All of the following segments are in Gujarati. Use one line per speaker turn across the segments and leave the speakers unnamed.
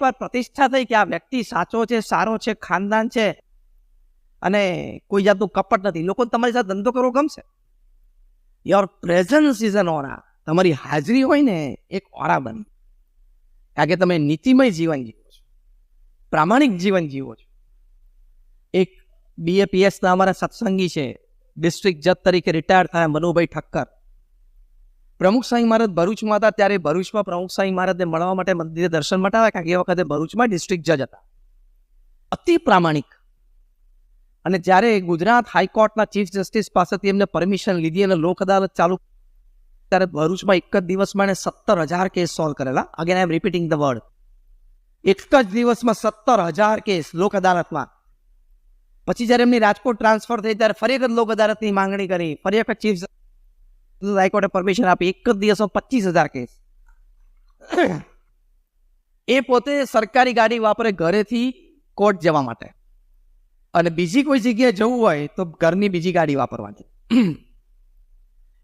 પર પ્રતિષ્ઠા થઈ કે આ વ્યક્તિ સાચો છે, સારો છે, ખાનદાન છે અને કોઈ જાતનું કપટ નથી, લોકોને તમારી સાથે ધંધો કરવો ગમશે. યોર પ્રેઝન્સ ઇઝ એન ઓરા. તમારી હાજરી હોય ને એક ઓરા બને, કારણ કે તમે નીતિમય જીવન જીવો છો, પ્રામાણિક જીવન જીવો છો. એક BAPSના અમારા સત્સંગી છે, ડિસ્ટ્રિક્ટ જજ તરીકે રિટાયર થયા, મનુભાઈ ઠક્કર. પ્રમુખ સ્વામી મહારાજ ભરૂચમાં હતા ત્યારે ભરૂચમાં પ્રમુખ સ્વામી મહારાજને મળવા માટે મંદિરે દર્શન માટે આવ્યા, કારણ કે એ વખતે ભરૂચમાં ડિસ્ટ્રિક્ટ જજ હતા, અતિ પ્રામાણિક. અને જ્યારે ગુજરાત હાઈકોર્ટના ચીફ જસ્ટિસ પાસેથી એમને પરમિશન લીધી અને લોક અદાલત ચાલુ, ત્યારે ભરૂચમાં એક જ દિવસમાં 17,000 કેસ સોલ્વ કરેલા. Again I am repeating the word. એક જ દિવસમાં 17,000 કેસ લોક અદાલતમાં. પછી જ્યારે એમની રાજકોટ ટ્રાન્સફર થઈ ત્યારે ફરી એક લોક અદાલતની માંગણી કરી, ફરી એક ચીફ હાઈકોર્ટે પરમિશન આપી, એક જ દિવસમાં 25,000 કેસ. એ પોતે સરકારી ગાડી વાપરે ઘરેથી કોર્ટ જવા માટે, અને બીજી કોઈ જગ્યાએ જવું હોય તો ઘરની બીજી ગાડી વાપરવાની.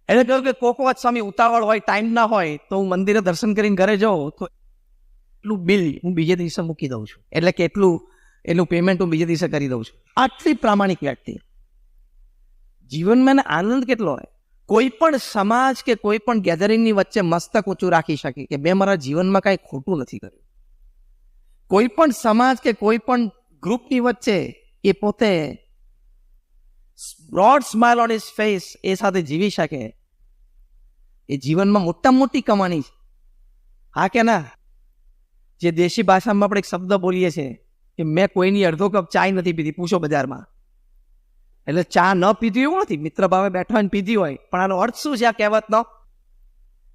એને કહ્યું કે કોકવાત સ્વામી ઉતાવળ હોય, ટાઈમ ના હોય તો હું મંદિરે દર્શન કરીને ઘરે જાઉં તો એટલું બિલ હું બીજે દિવસે મૂકી દઉં છું, એટલે કે એટલું પેમેન્ટ હું બીજે દિવસે કરી દઉં છું. આટલી પ્રામાણિક વ્યક્તિ. જીવનમાં આનંદ કેટલો હોય. કોઈ પણ સમાજ કે કોઈ પણ ગેધરિંગની વચ્ચે મસ્તક ઊંચું રાખી શકે કે મેં મારા જીવનમાં કાંઈ ખોટું નથી કર્યું. કોઈ પણ સમાજ કે કોઈ પણ ગ્રુપની વચ્ચે એ પોતે broad smile on his face એ સાથે જીવી શકે, એ જીવનમાં મોટામાં મોટી કમાણી છે. હા કે ના? જે દેશી ભાષામાં આપણે એક શબ્દ બોલીએ છીએ કે મેં કોઈની અડધો કપ ચાય નથી પીધી, પૂછો બજારમાં. એટલે ચા ન પીધી એવું નથી, મિત્ર ભાવે બેઠા ને પીધી હોય, પણ આનો અર્થ શું છે આ કહેવતનો?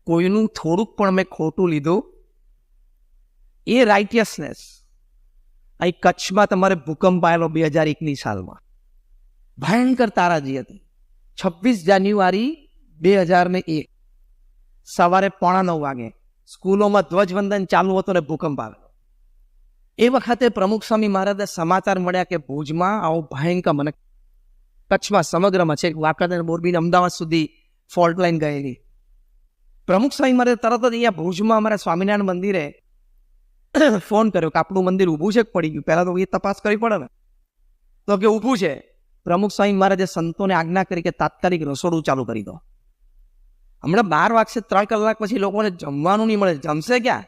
કોઈનું થોડુંક પણ મેં ખોટું લીધું, એ રાઇટિયસનેસ. અહીં કચ્છમાં તમારે ભૂકંપ આવેલો 2001ની સાલમાં, ભયંકર તારાજી હતી. 26 જાન્યુઆરી 2001 સવારે 8:45 વાગે સ્કૂલોમાં ધ્વજવંદન ચાલુ હતું ને ભૂકંપ આવેલો. એ વખતે પ્રમુખ સ્વામી મહારાજને સમાચાર મળ્યા કે ભુજમાં આવો ભયંકર, મને કચ્છમાં સમગ્રમાં છે, વાંકાનેર, મોરબી, અમદાવાદ સુધી ફોલ્ટ લાઈન ગયેલી. પ્રમુખ સ્વામી મહારાજ તરત જ અહીંયા ભુજમાં અમારા સ્વામિનારાયણ મંદિરે ફોન કર્યો કે આપણું મંદિર ઊભું છે કે પડી ગયું, પહેલા તો એ તપાસ કરવી પડે ને. તો કે ઊભું છે. પ્રમુખ સ્વામી મહારાજે સંતોને આજ્ઞા કરી કે તાત્કાલિક રસોડું ચાલુ કરી દો. હમણાં 12 વાગશે, 3 કલાક પછી લોકોને જમવાનું નહીં મળે, જમશે ક્યાં?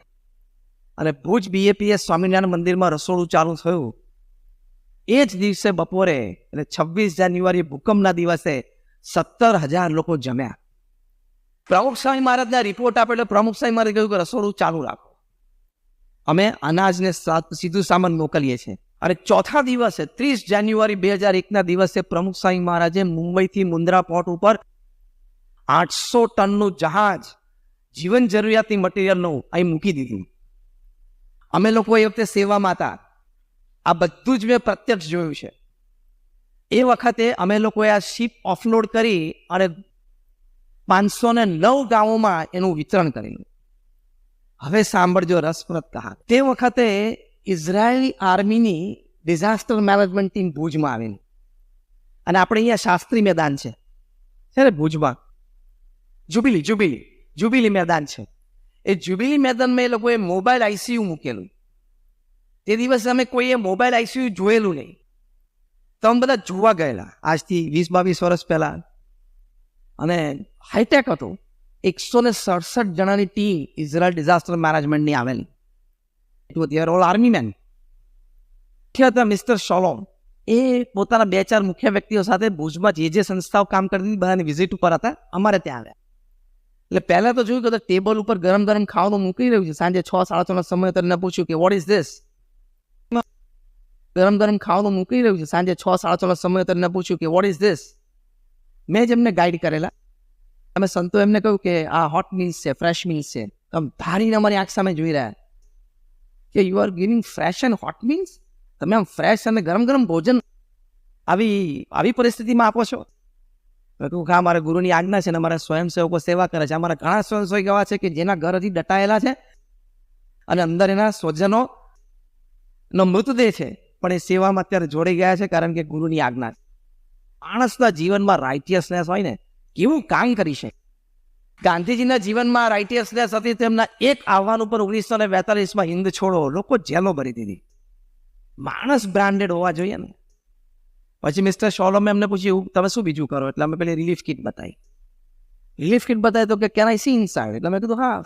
અને ભુજ BAPS સ્વામિનારાયણ મંદિરમાં રસોડું ચાલુ થયું. એ જ દિવસે બપોરે, એટલે 26 જાન્યુઆરી ભૂકંપના દિવસે 17,000 લોકો જમ્યા. પ્રમુખ સ્વામી મહારાજને રિપોર્ટ આપ્યો એટલે પ્રમુખ સ્વામી મહારાજે કહ્યું કે રસોડું ચાલુ રાખો, અમે અનાજને સીધું સામાન મોકલીએ છીએ. અને ચોથા દિવસે 30 જાન્યુઆરી 2001ના દિવસે પ્રમુખ સ્વામી મહારાજે મુંબઈથી મુન્દ્રા પોર્ટ ઉપર 800 ટનનું જહાજ જીવન જરૂરિયાતની મટીરિયલનું અહીં મૂકી દીધું. અમે લોકો એ વખતે સેવામાં હતા. આ બધું જ મેં પ્રત્યક્ષ જોયું છે. એ વખતે અમે લોકોએ આ શિપ ઓફલોડ કરી અને 509 ગામોમાં એનું વિતરણ કરેલું. હવે સાંભળજો રસપ્રદ કહાની. તે વખતે ઇઝરાયેલી આર્મીની ડિઝાસ્ટર મેનેજમેન્ટ ટીમ ભુજમાં આવેલી, અને આપણે અહીંયા શાસ્ત્રી મેદાન છે ને ભુજમાં, જુબિલી મેદાન છે. એ જુબિલી મેદાનમાં એ લોકોએ મોબાઈલ ICU મૂકેલું. તે દિવસે અમે કોઈએ મોબાઈલ ICU જોયેલું નહીં, તો અમે બધા જોવા ગયેલા આજથી 20-22 વર્ષ પહેલા. અને હાઈટેક હતું. 167 જણાની ટીમ ઇઝરાયલ ડિઝાસ્ટર મેનેજમેન્ટની આવેલી. ઓલ આર્મી મેન હતા. મિસ્ટર શોલોમ એ પોતાના 2-4 મુખ્ય વ્યક્તિઓ સાથે ભુજમાં જે સંસ્થાઓ કામ કરતી બધાની વિઝિટ ઉપર હતા, અમારે ત્યાં આવ્યા. એટલે પહેલા તો જોયું કે ટેબલ ઉપર ગરમ ગરમ ખાવાનું મૂકી રહ્યું છે. સાંજે 6-6:30 સમય તમને પૂછ્યું કે વોટ ઇઝ ધીસ? ગરમ ગરમ ખાવાનું મૂકી રહ્યું છે. સાંજે 6-6:30 સમય તમને પૂછ્યું કે વોટ ઇઝ ધીસ? મેં જ એમને ગાઈડ કરેલા. અમે સંતો એમને કહ્યું કે આ હોટ મીલ્સ છે, ફ્રેશ મીલ્સ છે. તમે ધારીને અમારી આંખ સામે જોઈ રહ્યા કે you are giving fresh and hot meals? તમે આમ ફ્રેશ અને ગરમ ગરમ ભોજન આવી પરિસ્થિતિમાં આપો છો? હા, મારા ગુરુની આજ્ઞા છે ને અમારા સ્વયંસેવકો સેવા કરે છે. અમારા ઘણા સ્વયંસેવક એવા છે કે જેના ઘર હજી દટાયેલા છે અને અંદર એના સ્વજનો નો મૃતદેહ છે, પણ એ સેવામાં અત્યારે જોડાઈ ગયા છે, કારણ કે ગુરુની આજ્ઞા છે. માણસના જીવનમાં રાઇટિયસનેસ હોય ને, કેવું કામ કરી છે. ગાંધીજીના જીવનમાં રાઇટિયસનેસ હતી, તેમના એક આહવાન ઉપર 1942માં હિંદ છોડો લોકો જેલો ભરી દીધી. માણસ બ્રાન્ડેડ હોવા જોઈએ ને. પછી મિસ્ટર શોલમે એમને પૂછ્યું તમે શું બીજું કરો, એટલે અમે પેલી રિલીફ કિટ બતાવી. રિલીફ કિટ બતાવી તો કે કેન આઈ સી ઇનસાઇડ, એટલે મેં કીધું હા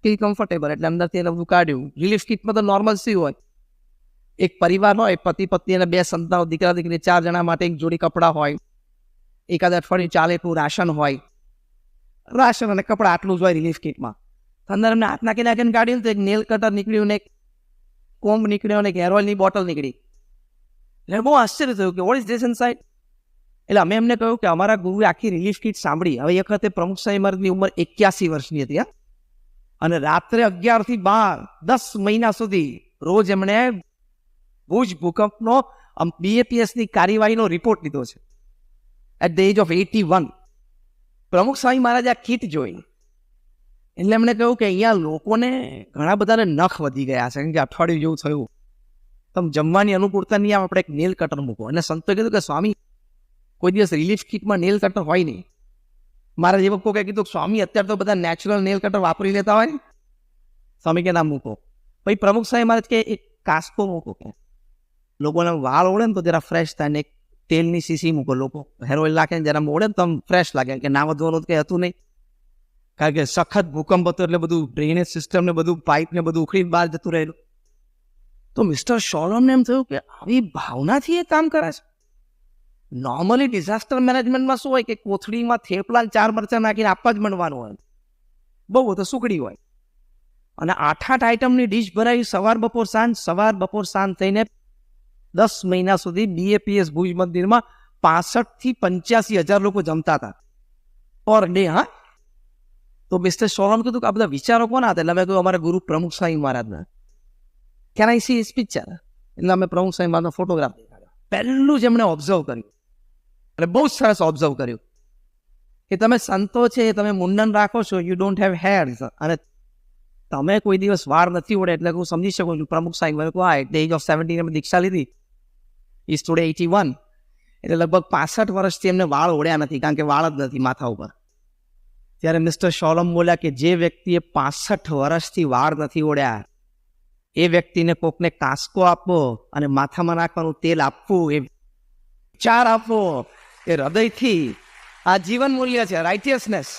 ફીલ કમ્ફર્ટેબલ, એટલે અંદરથી એને બધું કાઢ્યું. રિલીફ કિટમાં તો નોર્મલ સી હોય, એક પરિવાર હોય, પતિ પત્ની અને 2 સંતાનો, દીકરા દીકરી 4 જણા માટે એક જોડી કપડાં હોય, એકાદ અઠવાડિયું ચાલે એટલું રાશન હોય, રાશન અને કપડાં આટલું જ હોય રિલીફ કિટમાં. અંદર એમને હાથ નાખી નાખીને કાઢ્યું તો એક નેલ કટર નીકળ્યું ને એક કોમ્બ નીકળ્યો ને એક હેર ઓઇલની બોટલ નીકળી. એટલે બહુ આશ્ચર્ય થયું કે વોટ ઇઝ ધીસ ઇનસાઇડ. એટલે અમે એમને કહ્યું કે અમારા ગુરુએ આખી રિલીફ કિટ સાંભળી. હવે એક વખતે પ્રમુખ સાહેબ મહારાજની ઉંમર 81 વર્ષની હતી, અને રાત્રે 11 થી 12 10 મહિના સુધી રોજ એમણે ભુજ ભૂકંપનો BAPSની કાર્યવાહીનો રિપોર્ટ લીધો છે એટ ધ એજ ઓફ 81. પ્રમુખ સ્વામી મહારાજે આ કીટ જોઈ એટલે એમણે કહ્યું કે અહીંયા લોકોને ઘણા બધાને નખ વધી ગયા છે, કારણ કે અઠવાડિયું જેવું થયું, તમે જમવાની અનુકૂળતા નહીં આવે, આપણે એક નેલ કટર મૂકો. અને સંતોએ કીધું કે સ્વામી કોઈ દિવસ રિલીફ કિટમાં નેલ કટર હોય નહીં. મારા જેવો કોઈ કીધું સ્વામી અત્યારે તો બધા નેચરલ નેલ કટર વાપરી લેતા હોય. સ્વામી કે ના મૂકો. પછી પ્રમુખ સાહેબ મહારાજ કે એક કાસ્કો મૂકો, કે લોકોને વાળ ઓળે ને તો જરા ફ્રેશ થાય, ને એક તેલની સીસી મૂકો, લોકો હેર ઓઇલ નાખે ને જરા ઓળે ને તો ફ્રેશ લાગે, કે ના વધવાનું કંઈ હતું નહીં, કારણ કે સખત ભૂકંપ હતો એટલે બધું ડ્રેનેજ સિસ્ટમ ને બધું પાઇપ ને બધું ઉખડીને બહાર જતું રહેલું. તો મિસ્ટર શોલમને એમ થયું કે આવી ભાવનાથી એ કામ કરે છે. નોર્મલી ડિઝાસ્ટર મેનેજમેન્ટમાં શું હોય કે કોથળીમાં થેપલા 4 મરચાં નાખીને આપવા જ મળવાનું હોય, બહુ તો સુકડી હોય. અને 8 આઈટમની ડીશ ભરાવી સવાર બપોર સાંજ થઈને 10 મહિના સુધી BAPS ભુજ મંદિરમાં 65 થી 85,000 લોકો જમતા હતા પર ડે. હા, તો મિસ્ટર શોલમ કીધું કે આ બધા વિચારો કોના હતા? એટલે મેં કહ્યું અમારા ગુરુ પ્રમુખ સ્વામી મહારાજના. Can I see his picture? એટલે અમે પ્રમુખ સ્વામી મહારાજનો ફોટોગ્રાફ દેખાડ્યો. પહેલું જ એમણે ઓબ્ઝર્વ કર્યું, એટલે બહુ સરસ ઓબ્ઝર્વ કર્યું કે તમે સંતો છે, તમે મુંડન રાખો છો, યુ ડોન્ટ હેવ હેર્સ, અને તમે કોઈ દિવસ વાળ નથી ઓળે. એટલે હું સમજી શકું છું પ્રમુખ સાહેબ હા એટ ધ એજ ઓફ 17 અમે દીક્ષા લીધી, ઇઝ ટુડે 81, એટલે લગભગ 65 વર્ષથી એમને વાળ ઓળ્યા નથી, કારણ કે વાળ જ નથી માથા ઉપર. ત્યારે મિસ્ટર શોલમ બોલ્યા કે જે વ્યક્તિએ 65 વર્ષથી વાળ નથી ઓળ્યા એ વ્યક્તિને કોકને કાસ્કો આપવો અને માથામાં નાખવાનું તેલ આપવું, એ વિચાર આપવો, એ હૃદયથી આ જીવન મૂલ્ય છે, રાઇટિયસનેસ.